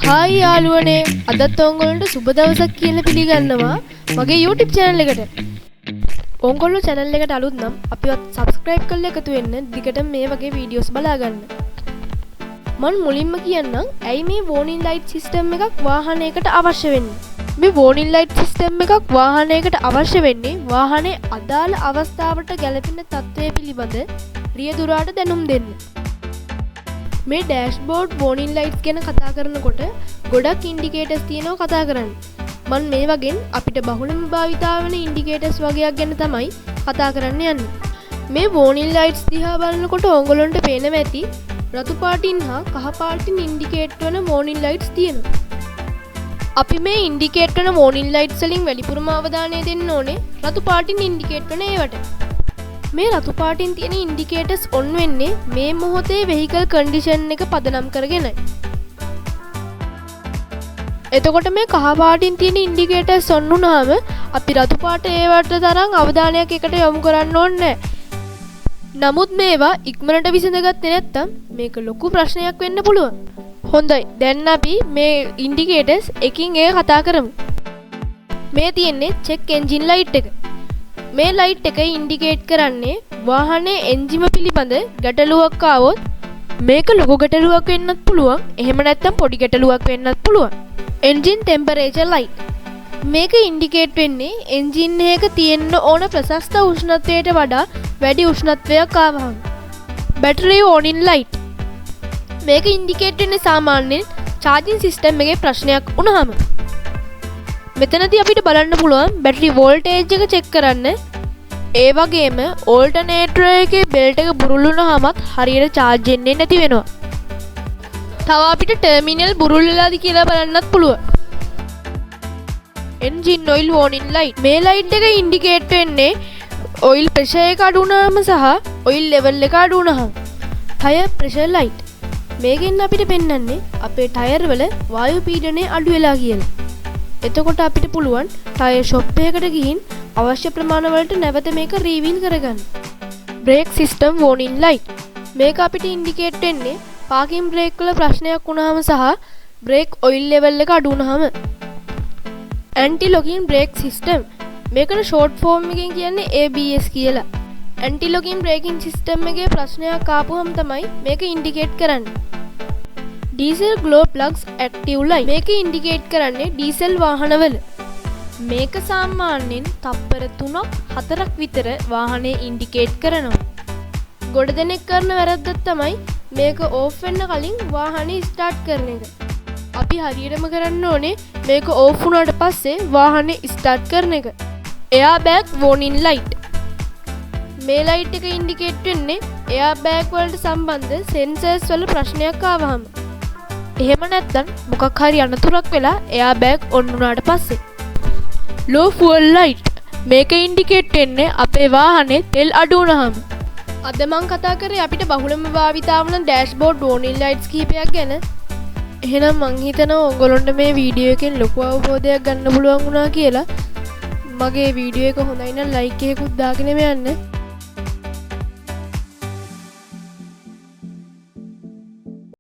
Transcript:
Hi යාළුවනේ අදත් ඔයගොල්ලන්ට සුබ දවසක් කියලා පිළිගන්නවා මගේ YouTube channel එකට. ඔයගොල්ලෝ channel එකට අලුත් නම් අපිවත් subscribe කරලා එකතු වෙන්න දිගටම මේ වගේ videos බලා ගන්න. මම මුලින්ම කියන්නම් ඇයි මේ warning light system එකක් වාහනයකට අවශ්‍ය වෙන්නේ. මේ warning light system එකක් වාහනයකට අවශ්‍ය වෙන්නේ වාහනේ අදාළ අවස්ථාවට ගැලපෙන තත්ත්වය පිළිබඳ රියදුරාට දැනුම් දෙන්න. මේ ඩෑෂ්බෝඩ් warning lights ගැන කතා කරනකොට ගොඩක් ඉන්ඩිකේටර්ස් තියෙනවා කතා කරන්න. මම මේ වගේ අපිට බහුලම භාවිතා වෙන ඉන්ඩිකේටර්ස් වගේක් ගැන තමයි කතා කරන්න යන්නේ. මේ warning lights දිහා බලනකොට ඕගොල්ලන්ට පේනවා ඇති රතු පාටින් හා කහ පාටින් ඉන්ඩිකේට් වන warning lights තියෙනවා. අපි මේ ඉන්ඩිකේට් වන warning lights වලින් වැඩිපුරම අවධානය දෙන්න ඕනේ රතු පාටින් ඉන්ඩිකේට් වන ඒවට. මේ රතු පාටින් තියෙන ඉන්ඩිකේටර්ස් ඔන් වෙන්නේ මේ මොහොතේ vehicle condition එක පදනම් කරගෙනයි. එතකොට මේ කහ පාටින් තියෙන ඉන්ඩිකේටර්ස් ඔන් වුණාම අපි රතු පාට ඒවට තරම් අවධානයක් එකට යොමු කරන්න ඕනේ නැහැ. නමුත් මේවා ඉක්මනට විසඳගත්තේ නැත්නම් මේක ලොකු ප්‍රශ්නයක් වෙන්න පුළුවන්. හොඳයි දැන් අපි මේ ඉන්ඩිකේටර්ස් එකින් එක කතා කරමු. මේ තියෙන්නේ check engine light එක. මේ ලයිට් එක ඉන්ඩිකේට් කරන්නේ වාහනේ එන්ජිම පිළිබඳ ගැටලුවක් ආවොත් මේක ලොකු ගැටලුවක් වෙන්නත් පුළුවන් එහෙම නැත්නම් පොඩි ගැටලුවක් වෙන්නත් පුළුවන්. එන්ජින් ටෙම්පරේචර් ලයිට් මේක ඉන්ඩිකේට් වෙන්නේ එන්ජින් එකක තියෙන්න ඕන ප්‍රශස්ත උෂ්ණත්වයට වඩා වැඩි උෂ්ණත්වයක් ආවහම. බැටරි වෝනින් ලයිට් මේක ඉන්ඩිකේට් වෙන්නේ සාමාන්‍යයෙන් චාර්ජින් සිස්ටම් එකේ ප්‍රශ්නයක් වුණාම. මෙතනදී අපිට බලන්න පුළුවන් බැටරි වෝල්ටේජ් එක චෙක් කරන්න. ඒ වගේම ඕල්ටර්නේටර් එකේ බෙල්ට් එක බුරුල් වුණාමත් හරියට charge වෙන්නේ නැති වෙනවා. තව අපිට ටර්මිනල් බුරුල් වෙලාද කියලා බලන්නත් පුළුවන්. engine oil warning light මේ ලයිට් එක ඉන්ඩිකේට් වෙන්නේ oil pressure එක අඩු වුණාම සහ oil level එක අඩු වුණාම. tire pressure light මේකෙන් අපිට පෙන්වන්නේ අපේ ටයර් වල වායු පීඩනය අඩු වෙලා කියලා. එතකොට අපිට පුළුවන් ටයර් ෂොප් එකකට ගිහින් අවශ්‍ය ප්‍රමාණ වලට නැවත මේක රීවීල් කරගන්න. බ්‍රේක් සිස්ටම් warning light මේක අපිට ඉන්ඩිකේට් වෙන්නේ පාකින් බ්‍රේක් වල ප්‍රශ්නයක් වුණාම සහ බ්‍රේක් ඔයිල් ලෙවල් එක අඩු වුණාම. ඇන්ටි ලොකින් බ්‍රේක් සිස්ටම් මේකට ෂෝට් ෆෝම් එකෙන් කියන්නේ ABS කියලා. ඇන්ටි ලොකින් බ්‍රේකින් සිස්ටම් එකේ ප්‍රශ්නයක් ආපුවම තමයි මේක ඉන්ඩිකේට් කරන්නේ. Diesel glow plugs active light මේක ඉන්ඩිකේට් කරන්නේ ඩීසල් වාහනවල. මේක සාමාන්‍යයෙන් තප්පර 3-4ක් විතර වාහනේ ඉන්ඩිකේට් කරනවා. ගොඩ දෙනෙක් කරන වැරද්දක් තමයි මේක ඕෆ් වෙන්න කලින් වාහනේ ස්ටාර්ට් කරන එක. අපි හරියටම කරන්න ඕනේ මේක ඕෆ් වුණාට පස්සේ වාහනේ ස්ටාර්ට් කරන එක. එයා බෑග් warning light මේ ලයිට් එක ඉන්ඩිකේට් වෙන්නේ එයා බෑග් වලට සම්බන්ධ සෙන්සර්ස් වල ප්‍රශ්නයක් ආවහම. එහෙම නැත්නම් මොකක් හරි අනතුරක් වෙලා එයා බෑග් ඔන් වුණාට පස්සේ. low fuel light මේක ඉන්ඩිකේට් වෙන්නේ අපේ වාහනේ තෙල් අඩු වුණාම. අද මම කතා කරේ අපිට බහුලම භාවිතා වන ඩෑෂ්බෝඩ් warning lights කීපයක් ගැන. එහෙනම් මං හිතනවා ඔයගොල්ලන්ට මේ වීඩියෝ එකෙන් ලොකු අවබෝධයක් ගන්න පුළුවන් වුණා කියලා. මගේ වීඩියෝ එක හොඳයි නම් ලයික් එකකුත් දාගෙන යන්න.